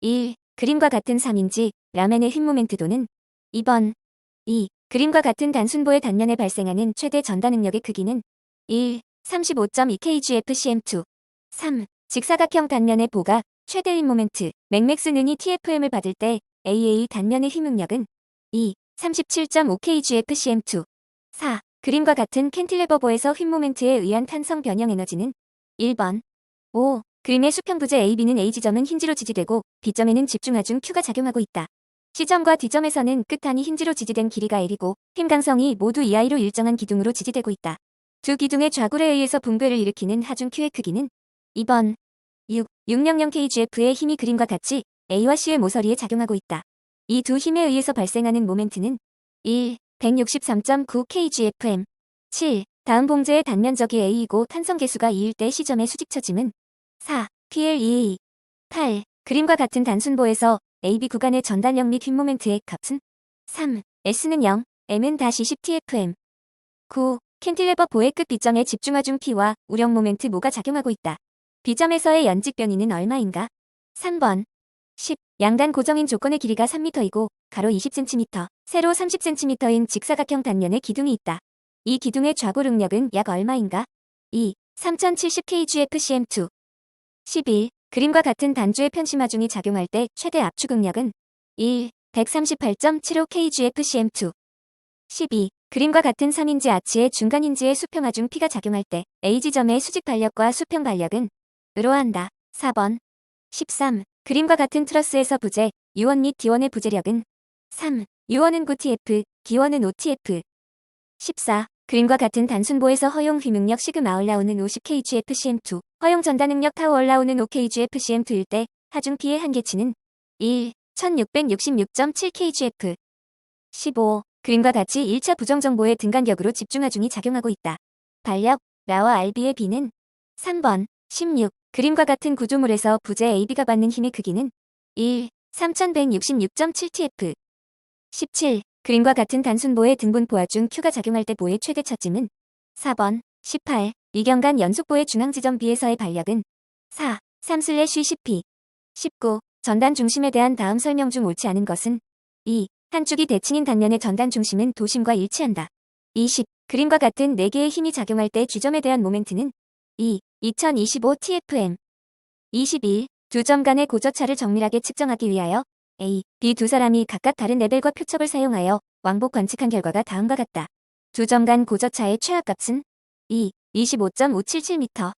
1. 그림과 같은 3인지 라멘의 휜 모멘트도는 2번. 2. 그림과 같은 단순보의 단면에 발생하는 최대 전단 응력의 크기는 1. 35.2kgfcm2. 3. 직사각형 단면의 보가 최대 휜 모멘트 맥맥스 능이 TFM을 받을 때 AA 단면의 휜 응력은 2. 37.5kgfcm2. 4. 그림과 같은 캔틸레버보에서 휜 모멘트에 의한 탄성 변형 에너지는 1번. 5. 그림의 수평부재 AB는 A지점은 힌지로 지지되고 B점에는 집중하중 Q가 작용하고 있다. C점과 D점에서는 끝단이 힌지로 지지된 길이가 L이고 힘 강성이 모두 EI로 일정한 기둥으로 지지되고 있다. 두 기둥의 좌굴에 의해서 붕괴를 일으키는 하중 Q의 크기는 2번. 6. 600kgf의 힘이 그림과 같이 A와 C의 모서리에 작용하고 있다. 이 두 힘에 의해서 발생하는 모멘트는 1. 163.9kgfm. 7. 다음 봉제의 단면적이 A이고 탄성 계수가 2일 때 C점의 수직 처짐은 4. PLEA. 8. 그림과 같은 단순보에서 AB 구간의 전단력 및 휜모멘트의 값은 3. S는 0, M은 다시 10TFM. 9. 캔틸레버 보의 끝 B점에 집중하중 P와 우력 모멘트 모가 작용하고 있다. B점에서의 연직 변이는 얼마인가? 3번. 10. 양단 고정인 조건의 길이가 3m이고 가로 20cm, 세로 30cm인 직사각형 단면에 기둥이 있다. 이 기둥의 좌굴 응력은 약 얼마인가? 2. 3070kgfcm2. 11. 그림과 같은 단주의 편심하중이 작용할 때 최대 압축 응력은 1. 138.75kgfcm2. 12. 그림과 같은 3인지 아치의 중간인지의 수평하중 P가 작용할 때 A지점의 수직 발력과 수평 발력은 으로한다. 4번. 13. 그림과 같은 트러스에서 부재, U1 및 D1의 부재력은 3. U1은 9TF, D1은 5TF. 14. 그림과 같은 단순보에서 허용 휘능력 시그마 올라오는 50kgfcm2, 허용 전단 응력 타우 올라오는 5kgfcm2일 때 하중 P의 한계치는 1. 1666.7kgf. 15. 그림과 같이 1차 부정정보의 등간격으로 집중하중이 작용하고 있다. 발력, 라와 RB의 B는 3번. 16. 그림과 같은 구조물에서 부재 AB가 받는 힘의 크기는 1. 3166.7TF. 17. 그림과 같은 단순보의 등분포화 중 Q가 작용할 때 보의 최대 처짐은 4번. 18. 이경간 연속보의 중앙지점 B에서의 발력은 4. 3/10P. 19. 전단 중심에 대한 다음 설명 중 옳지 않은 것은 2. 한 축이 대칭인 단면의 전단 중심은 도심과 일치한다. 20. 그림과 같은 4개의 힘이 작용할 때 G점에 대한 모멘트는 2. 2025TFM. 21. 두 점 간의 고저차를 정밀하게 측정하기 위하여 A, B 두 사람이 각각 다른 레벨과 표첩을 사용하여 왕복 관측한 결과가 다음과 같다. 두 점 간 고저차의 최하값은 2. 25.577m.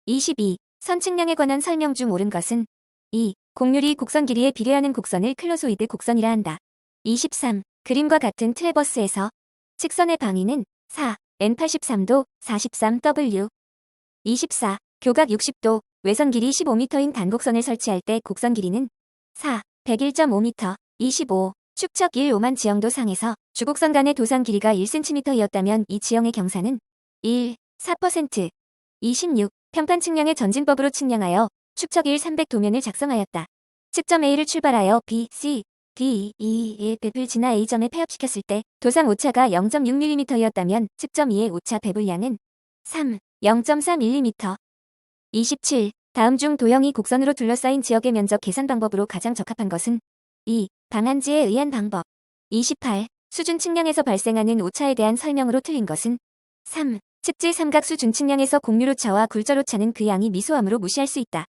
22. 선 측량에 관한 설명 중 옳은 것은 2. 곡률이 곡선 길이에 비례하는 곡선을 클로소이드 곡선이라 한다. 23. 그림과 같은 트레버스에서 측선의 방위는 4. N83도 43W. 24. 교각 60도, 외선 길이 15m인 단곡선을 설치할 때 곡선 길이는 4. 101.5m. 25. 축척 1 5만 지형도 상에서 주곡선 간의 도상 길이가 1cm이었다면 이 지형의 경사는 1. 4%. 26. 평판 측량의 전진법으로 측량하여 축척 1 300 도면을 작성하였다. 측점 A를 출발하여 B, C, D, E, 1을 지나 A점에 폐업시켰을 때 도상 오차가 0.6mm이었다면 측점 2의 오차 배분량은 3. 0.3mm. 27. 다음 중 도형이 곡선으로 둘러싸인 지역의 면적 계산 방법으로 가장 적합한 것은 2. 방한지에 의한 방법. 28. 수준 측량에서 발생하는 오차에 대한 설명으로 틀린 것은 3. 측지 삼각수 준측량에서 곡률 오차와 굴절 오차는 그 양이 미소함으로 무시할 수 있다.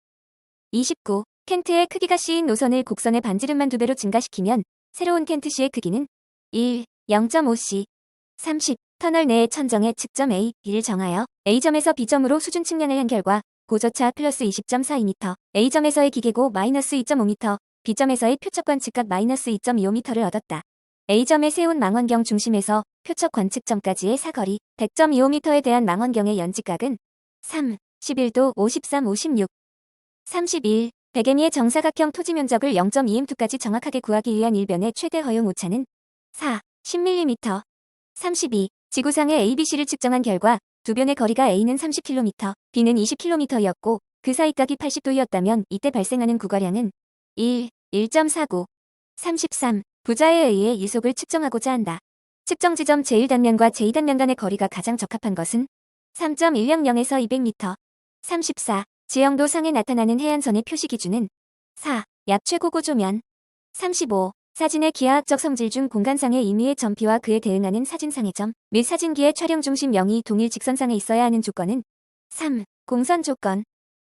29. 켄트의 크기가 C인 노선을 곡선의 반지름만 2배로 증가시키면 새로운 켄트 C의 크기는 1. 0.5C. 30. 터널 내의 천정의 측점 A, B를 정하여 A점에서 B점으로 수준 측량을 한 결과 고저차 플러스 20.42m, A점에서의 기계고 마이너스 2.5m, B점에서의 표적 관측각 마이너스 2.25m를 얻었다. A점에 세운 망원경 중심에서 표적 관측점까지의 사거리 100.25m에 대한 망원경의 연직각은 3. 11도 53, 56. 31. 100m의 정사각형 토지 면적을 0.2m2까지 정확하게 구하기 위한 일변의 최대 허용 오차는 4. 10mm. 32. 지구상의 ABC를 측정한 결과 두 변의 거리가 A는 30km, B는 20km였고 그 사이 각이 80도였다면 이때 발생하는 구가량은 1. 1.49. 33. 부자에 의해 이속을 측정하고자 한다. 측정 지점 제1단면과 제2단면 간의 거리가 가장 적합한 것은 3.100에서 200m. 34. 지형도 상에 나타나는 해안선의 표시 기준은 4. 약 최고 고조면. 35. 사진의 기하학적 성질 중 공간상의 임의의 점피와 그에 대응하는 사진상의 점 및 사진기의 촬영 중심 명이 동일 직선상에 있어야 하는 조건은 3. 공선 조건.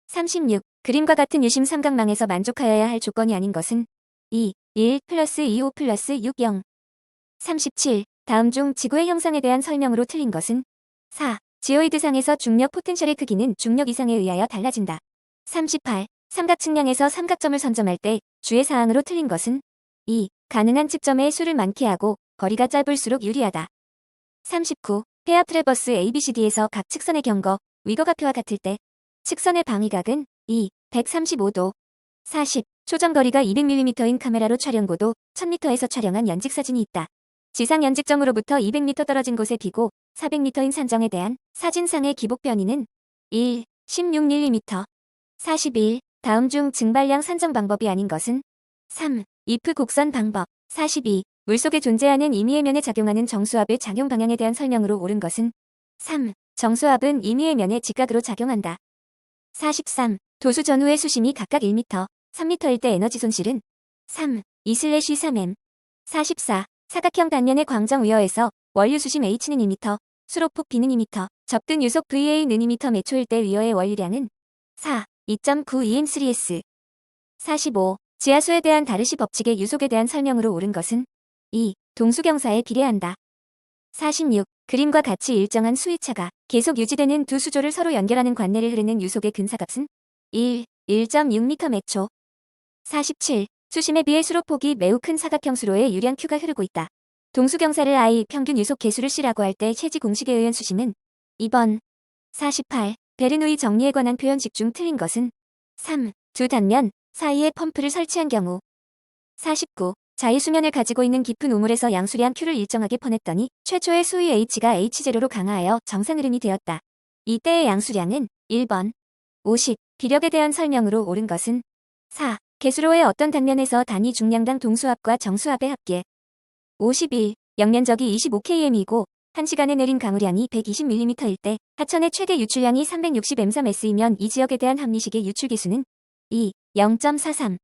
36. 그림과 같은 유심 삼각망에서 만족하여야 할 조건이 아닌 것은 2. 1 플러스 2 5 플러스 6 0. 37. 다음 중 지구의 형상에 대한 설명으로 틀린 것은 4. 지오이드상에서 중력 포텐셜의 크기는 중력 이상에 의하여 달라진다. 38. 삼각 측량에서 삼각점을 선점할 때 주의 사항으로 틀린 것은 2. 가능한 측점의 수를 많게 하고 거리가 짧을수록 유리하다. 39. 페어 트래버스 ABCD에서 각 측선의 경거, 위거가표와 같을 때 측선의 방위각은 2. 135도. 40. 초점거리가 200mm인 카메라로 촬영고도 1000m에서 촬영한 연직사진이 있다. 지상 연직점으로부터 200m 떨어진 곳의 비고 400m인 산정에 대한 사진상의 기복 변이는 1. 16mm. 41. 다음 중 증발량 산정 방법이 아닌 것은 3. 이프 곡선 방법. 42. 물속에 존재하는 임의의 면에 작용하는 정수압의 작용 방향에 대한 설명으로 옳은 것은 3. 정수압은 임의의 면에 직각으로 작용한다. 43. 도수 전후의 수심이 각각 1m, 3m일 때 에너지 손실은 3. 2/3m. 44. 사각형 단면의 광정 위어에서 원류 수심 H는 2m, 수로폭 B는 2m, 접근 유속 VA는 2m 매초일 때 위어의 원유량은 4. 2.92m3s. 45. 지하수에 대한 다르시 법칙의 유속에 대한 설명으로 옳은 것은 2. 동수경사에 비례한다. 46. 그림과 같이 일정한 수위차가 계속 유지되는 두 수조를 서로 연결하는 관내를 흐르는 유속의 근사값은 1. 1.6m 매초. 47. 수심에 비해 수로폭이 매우 큰 사각형 수로에 유량 Q가 흐르고 있다. 동수경사를 I 평균 유속 계수를 C라고 할 때 최지 공식에 의한 수심은 2번. 48. 베르누이 정리에 관한 표현식 중 틀린 것은 3. 두 단면 사이에 펌프를 설치한 경우. 49. 자유수면을 가지고 있는 깊은 우물에서 양수량 Q를 일정하게 퍼냈더니 최초의 수위 H가 H0로 강하여 정상 흐름이 되었다. 이때의 양수량은 1번. 50. 비력에 대한 설명으로 옳은 것은 4. 개수로의 어떤 단면에서 단위 중량당 동수압과 정수압의 합계. 51. 역면적이 25km이고 1시간에 내린 강우량이 120mm일 때 하천의 최대 유출량이 360m3s이면 이 지역에 대한 합리식의 유출계수는 2. 0.43.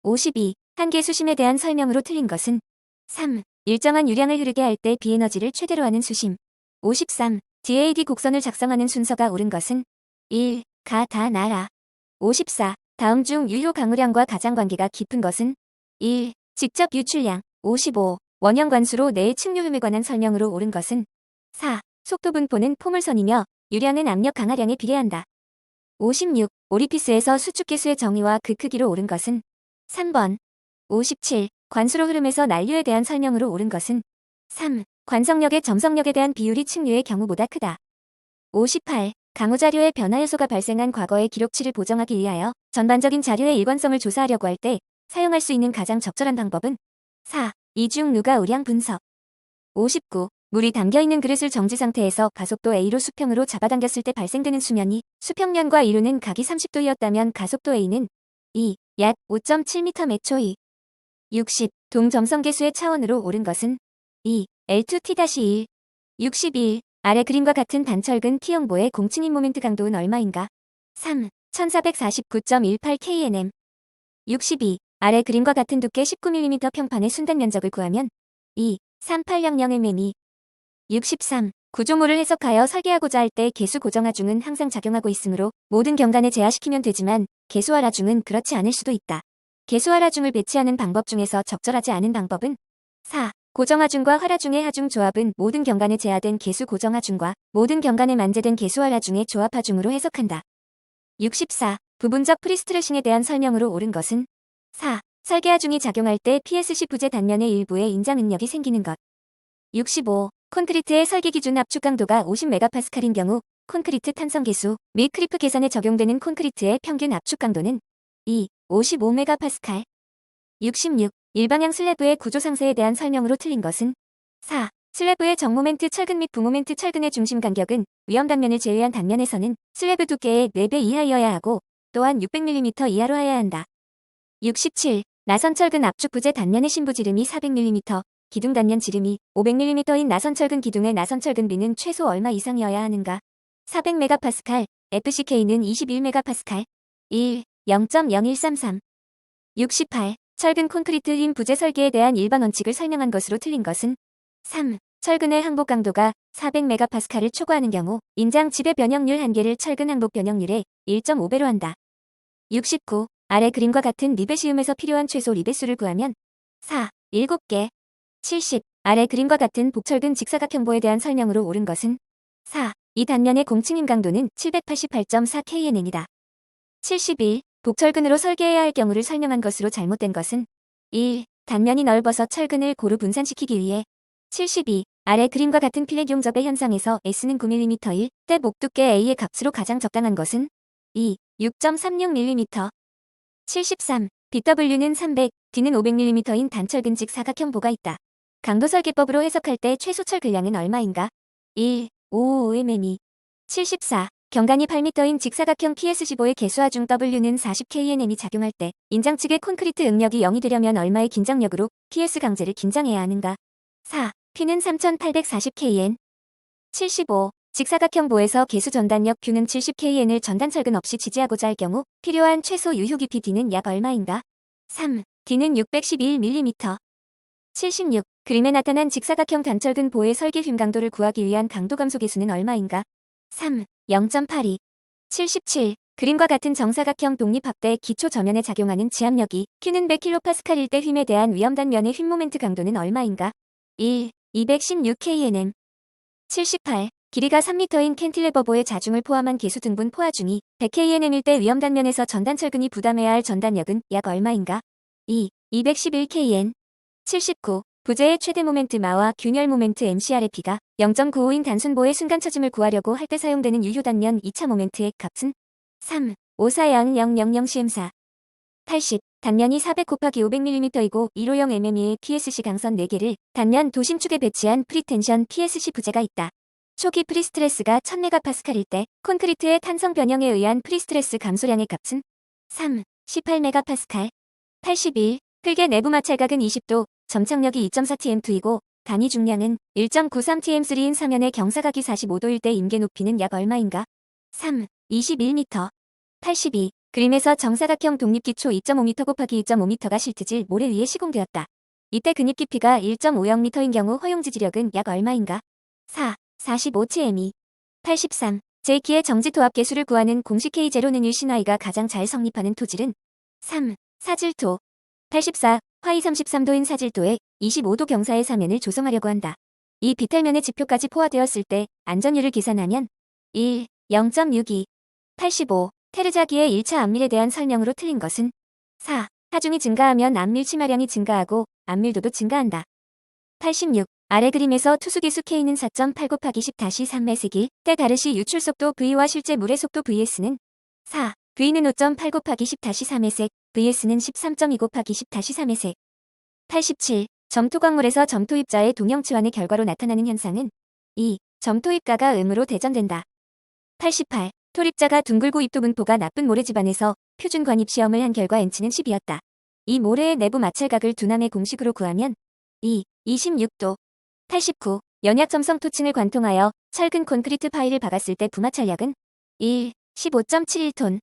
52. 한계 수심에 대한 설명으로 틀린 것은 3. 일정한 유량을 흐르게 할 때 비에너지를 최대로 하는 수심. 53. DAD 곡선을 작성하는 순서가 옳은 것은 1. 가, 다, 나라. 54. 다음 중 유효 강우량과 가장 관계가 깊은 것은 1. 직접 유출량. 55. 원형 관수로 내의 측류흠에 관한 설명으로 옳은 것은 4. 속도 분포는 포물선이며 유량은 압력 강하량에 비례한다. 56. 오리피스에서 수축계수의 정의와 그 크기로 옳은 것은 3번. 57. 관수로 흐름에서 난류에 대한 설명으로 옳은 것은 3. 관성력의 점성력에 대한 비율이 측류의 경우보다 크다. 58. 강우 자료의 변화 요소가 발생한 과거의 기록치를 보정하기 위하여 전반적인 자료의 일관성을 조사하려고 할 때 사용할 수 있는 가장 적절한 방법은 4. 이중 누가 우량 분석. 59. 물이 담겨있는 그릇을 정지 상태에서 가속도 A로 수평으로 잡아당겼을 때 발생되는 수면이 수평면과 이루는 각이 30도이었다면 가속도 A는 2. 약 5.7m 매초이. 60. 동점성계수의 차원으로 옳은 것은 2. L2T-1. 61. 아래 그림과 같은 단철근 T형보의 공층인 모멘트 강도는 얼마인가? 3. 1449.18 kNm. 62. 아래 그림과 같은 두께 19mm 평판의 순단 면적을 구하면 2. 3800mm. 63. 구조물을 해석하여 설계하고자 할 때 개수 고정하중은 항상 작용하고 있으므로 모든 경관에 제하시키면 되지만 개수하라중은 그렇지 않을 수도 있다. 개수하라중을 배치하는 방법 중에서 적절하지 않은 방법은 4. 고정하중과 하라중의 하중 조합은 모든 경관에 제하된 개수 고정하중과 모든 경관에 만제된 개수하라중의 조합하중으로 해석한다. 64. 부분적 프리스트레싱에 대한 설명으로 옳은 것은 4. 설계하중이 작용할 때 PSC 부재 단면의 일부에 인장 응력이 생기는 것. 65. 콘크리트의 설계 기준 압축 강도가 50MPa인 경우 콘크리트 탄성 계수 및 크리프 계산에 적용되는 콘크리트의 평균 압축 강도는 2. 55MPa. 66. 일방향 슬래브의 구조 상세에 대한 설명으로 틀린 것은 4. 슬래브의 정모멘트 철근 및 부모멘트 철근의 중심 간격은 위험 단면을 제외한 단면에서는 슬래브 두께의 4배 이하여야 하고 또한 600mm 이하로 하여야 한다. 67. 나선 철근 압축 부재 단면의 신부 지름이 400mm, 기둥 단면 지름이 500mm인 나선 철근 기둥의 나선 철근 비는 최소 얼마 이상이어야 하는가? 400MPa, FCK는 21MPa. 1. 0.0133. 68. 철근 콘크리트 힘 부재 설계에 대한 일반 원칙을 설명한 것으로 틀린 것은 3. 철근의 항복 강도가 400MPa를 초과하는 경우 인장 지배 변형률 한계를 철근 항복 변형률의 1.5배로 한다. 69. 아래 그림과 같은 리벳 시움에서 필요한 최소 리벳 수를 구하면 4. 7개. 70. 아래 그림과 같은 복철근 직사각형보에 대한 설명으로 옳은 것은 4. 이 단면의 공칭임 강도는 788.4 kNm이다. 71. 복철근으로 설계해야 할 경우를 설명한 것으로 잘못된 것은 1. 단면이 넓어서 철근을 고루 분산시키기 위해 72. 아래 그림과 같은 필렛 용접의 현상에서 S는 9mm일 때 목두께 A의 값으로 가장 적당한 것은 2. 6.36mm. 73. BW는 300, D는 500mm인 단철근 직사각형보가 있다. 강도 설계법으로 해석할 때 최소 철근량은 얼마인가? 1. 555mm. 74. 경간이 8m인 직사각형 PS15의 개수화 중 W는 40kNm이 작용할 때 인장 측의 콘크리트 응력이 0이 되려면 얼마의 긴장력으로 PS 강제를 긴장해야 하는가? 4. P는 3840kN. 75. 직사각형 보에서 개수 전단력 Q는 70kN을 전단 철근 없이 지지하고자 할 경우 필요한 최소 유효 깊이 D는 약 얼마인가? 3. D는 611mm. 76. 그림에 나타난 직사각형 단철근 보의 설계 휨 강도를 구하기 위한 강도 감소 계수는 얼마인가? 3. 0.82. 77. 그림과 같은 정사각형 독립합대 기초 저면에 작용하는 지압력이 Q는 100kPa일 때 휨에 대한 위험 단면의 휨 모멘트 강도는 얼마인가? 1. 216kNm. 78. 길이가 3m인 캔틸레버보의 자중을 포함한 개수 등분 포화중이 100kNm일 때 위험 단면에서 전단 철근이 부담해야 할 전단력은 약 얼마인가? 2. 211kN. 79. 부재의 최대 모멘트 마와 균열 모멘트 MCR의 P가 0.95인 단순보의 순간 처짐을 구하려고 할 때 사용되는 유효 단면 2차 모멘트의 값은 3. 54000cm4. 80. 단면이 400 곱하기 500mm이고 150mm의 PSC 강선 4개를 단면 도심축에 배치한 프리텐션 PSC 부재가 있다. 초기 프리스트레스가 1000MPa일 때 콘크리트의 탄성 변형에 의한 프리스트레스 감소량의 값은 3. 18MPa. 81. 흙의 내부 마찰각은 20도, 점착력이 2.4tm2이고 단위 중량은 1.93tm3인 사면의 경사각이 45도일 때 임계 높이는 약 얼마인가? 3. 21m. 82. 그림에서 정사각형 독립기초 2.5m 곱하기 2.5m가 실트질 모래 위에 시공되었다. 이때 근입 깊이가 1.50m인 경우 허용 지지력은 약 얼마인가? 4. 45cm. 83. 제2키의 정지 토합 계수를 구하는 공식 K0는 1 신화이가 가장 잘 성립하는 토질은 3. 사질토. 84. 화이 33도인 사질도에 25도 경사의 사면을 조성하려고 한다. 이 비탈면의 지표까지 포화되었을 때 안전율을 계산하면 1. 0.62. 85. 테르자기의 1차 압밀에 대한 설명으로 틀린 것은 4. 하중이 증가하면 압밀 치마량이 증가하고 압밀도도 증가한다. 86. 아래 그림에서 투수계수 K는 4.8 곱하기 10-3ms일 때 가르시 유출속도 V와 실제 물의 속도 VS는 4. V는 5.8 곱하기 10-3s, VS는 13.2 곱하기 10-3s. 87. 점토광물에서 점토입자의 동형치환의 결과로 나타나는 현상은 2. 점토입가가 음으로 대전된다. 88. 토립자가 둥글고 입도 분포가 나쁜 모래 집안에서 표준 관입 시험을 한 결과 N치는 10이었다. 이 모래의 내부 마찰각을 두남의 공식으로 구하면 2. 26도. 89. 연약 점성 토층을 관통하여 철근 콘크리트 파일을 박았을 때 부마찰력은 1. 15.71톤.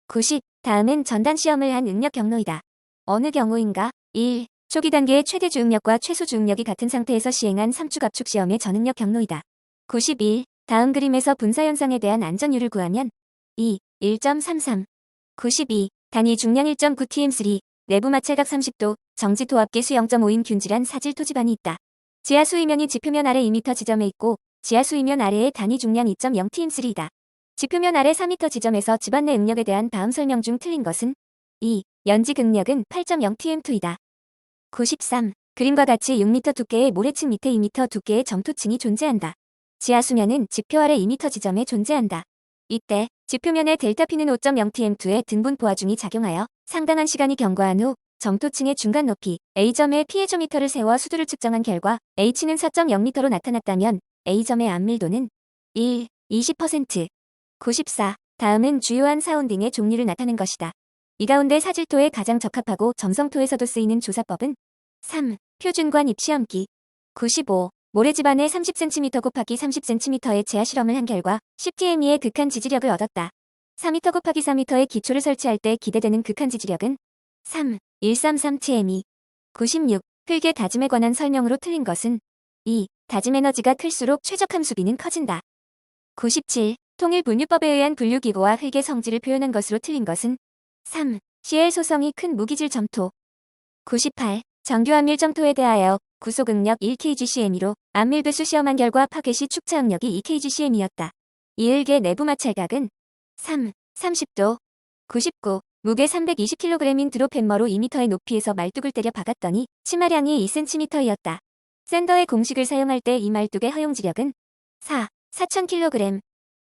90. 다음은 전단 시험을 한 응력 경로이다. 어느 경우인가? 1. 초기 단계의 최대 주응력과 최소 주응력이 같은 상태에서 시행한 3축 압축 시험의 전응력 경로이다. 91. 다음 그림에서 분사 현상에 대한 안전율을 구하면 2. 1.33. 92. 단위 중량 1.9tm3, 내부 마찰각 30도, 정지 토합계수 0.5인 균질한 사질 토지반이 있다. 지하 수위면이 지표면 아래 2m 지점에 있고 지하 수위면 아래의 단위 중량 2.0tm3이다. 지표면 아래 4m 지점에서 집안 내 응력에 대한 다음 설명 중 틀린 것은 2. 연직 응력은 8.0tm2이다. 93. 그림과 같이 6m 두께의 모래층 밑에 2m 두께의 점토층이 존재한다. 지하 수면은 지표 아래 2m 지점에 존재한다. 이때 지표면의 델타 P는 5.0tm2의 등분 포화중이 작용하여 상당한 시간이 경과한 후 점토층의 중간 높이 A점에 피해조미터를 세워 수두를 측정한 결과 H는 4.0m로 나타났다면 A점의 압밀도는 1. 20%. 94. 다음은 주요한 사운딩의 종류를 나타낸 것이다. 이 가운데 사질토에 가장 적합하고 점성토에서도 쓰이는 조사법은 3. 표준관 입시험기. 95. 모래 집안에 30cm 곱하기 30cm의 제하 실험을 한 결과 10tm의 극한 지지력을 얻었다. 4m 곱하기 4m의 기초를 설치할 때 기대되는 극한 지지력은 3. 1337m2. 96. 흙의 다짐에 관한 설명으로 틀린 것은 2. 다짐 에너지가 클수록 최적함 수비는 커진다. 97. 통일 분유법에 의한 분류기구와 흙의 성질을 표현한 것으로 틀린 것은 3. CL 소성이 큰 무기질 점토. 98. 정규 암밀 점토에 대하여 구속응력 1kgcm으로 암밀 배수 시험한 결과 파괴 시 축차 응력이 2kgcm이었다. 이 흙의 내부 마찰각은 3. 30도. 99. 무게 320kg인 드롭햄머로 2m의 높이에서 말뚝을 때려 박았더니 치마량이 2cm이었다. 샌더의 공식을 사용할 때 이 말뚝의 허용지력은 4. 4000kg.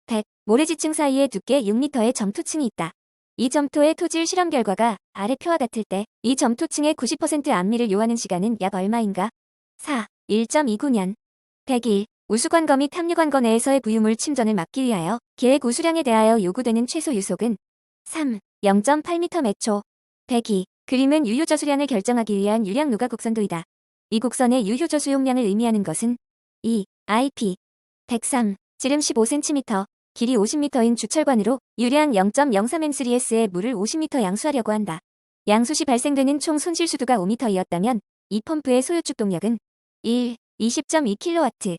100. 모래지층 사이에 두께 6m의 점토층이 있다. 이 점토의 토질 실험 결과가 아래 표와 같을 때 이 점토층의 90% 암밀을 요하는 시간은 약 얼마인가? 4. 1.29년. 101. 우수관거 및 함유관거 내에서의 부유물 침전을 막기 위하여 계획 우수량에 대하여 요구되는 최소 유속은 3. 0.8m/초. 102. 그림은 유효저수량을 결정하기 위한 유량 누가 곡선도이다. 이 곡선의 유효저수 용량을 의미하는 것은 2. IP. 103. 지름 15cm, 길이 50m인 주철관으로 유량 0.03M3S에 물을 50m 양수하려고 한다. 양수 시 발생되는 총 손실 수두가 5m이었다면 이 펌프의 소요축 동력은 1. 20.2kW.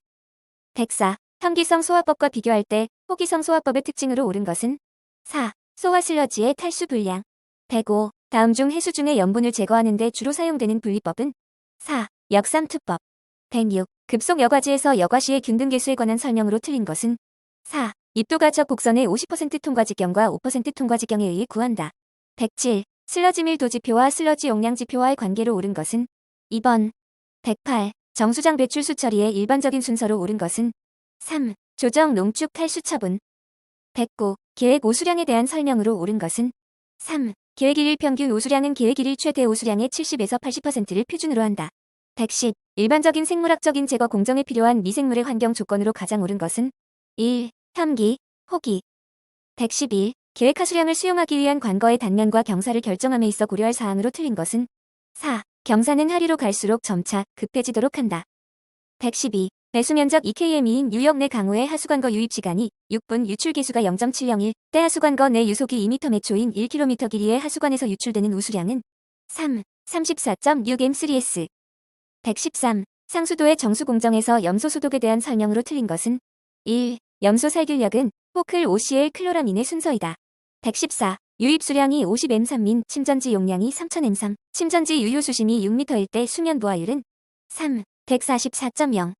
104. 현기성 소화법과 비교할 때 호기성 소화법의 특징으로 옳은 것은 4. 소화 슬러지의 탈수 분량. 105. 다음 중 해수 중의 염분을 제거하는 데 주로 사용되는 분리법은 4. 역삼투법. 106. 급속 여과지에서 여과시의 균등계수에 관한 설명으로 틀린 것은 4. 입도가적 곡선의 50% 통과지경과 5% 통과지경에 의해 구한다. 107. 슬러지 밀도 지표와 슬러지 용량 지표와의 관계로 옳은 것은 2번. 108. 정수장 배출수 처리의 일반적인 순서로 옳은 것은 3. 조정 농축 탈수 처분. 109. 계획 오수량에 대한 설명으로 옳은 것은 3. 계획 1일 평균 오수량은 계획 1일 최대 오수량의 70에서 80%를 표준으로 한다. 110. 일반적인 생물학적인 제거 공정에 필요한 미생물의 환경 조건으로 가장 옳은 것은 1. 혐기, 호기. 111. 계획 하수량을 수용하기 위한 관거의 단면과 경사를 결정함에 있어 고려할 사항으로 틀린 것은 4. 경사는 하리로 갈수록 점차 급해지도록 한다. 112. 배수면적 2km인 유역 내 강우의 하수관거 유입시간이 6분 유출계수가 0.701, 때 하수관거 내 유속이 2m/초인 1km 길이의 하수관에서 유출되는 우수량은 3. 34.6M3S. 113. 상수도의 정수공정에서 염소 소독에 대한 설명으로 틀린 것은 1. 염소 살균력은 포클 OCl 클로라민의 순서이다. 114. 유입수량이 50M3민 침전지 용량이 3000M3, 침전지 유효수심이 6m일 때 수면 부하율은 3. 144.0.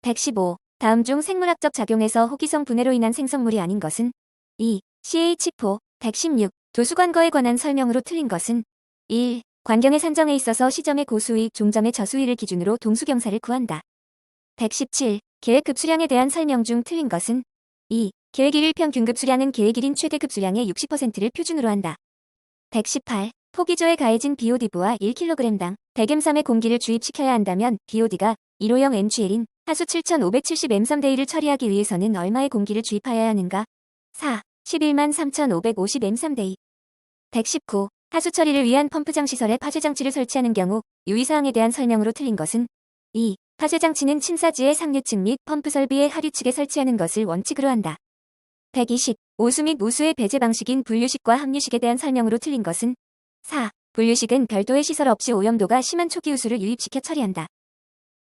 115. 다음 중 생물학적 작용에서 호기성 분해로 인한 생성물이 아닌 것은 2. CH4. 116. 도수관거에 관한 설명으로 틀린 것은 1. 관경의 산정에 있어서 시점의 고수위, 종점의 저수위를 기준으로 동수경사를 구한다. 117. 계획 급수량에 대한 설명 중 틀린 것은 2. 계획 1일 평균 급수량은 계획 1인 최대 급수량의 60%를 표준으로 한다. 118. 포기조에 가해진 BOD부와 1kg당 100M3의 공기를 주입시켜야 한다면 BOD가 1호형 NGL인 하수 7570M3대1을 처리하기 위해서는 얼마의 공기를 주입하여야 하는가? 4. 113,550M3대2. 119. 하수 처리를 위한 펌프장 시설에 파쇄장치를 설치하는 경우 유의사항에 대한 설명으로 틀린 것은 2. 파쇄장치는 침사지의 상류층 및 펌프 설비의 하류측에 설치하는 것을 원칙으로 한다. 120. 오수 및 우수의 배제 방식인 분류식과 함유식에 대한 설명으로 틀린 것은 4. 분류식은 별도의 시설 없이 오염도가 심한 초기 우수를 유입시켜 처리한다.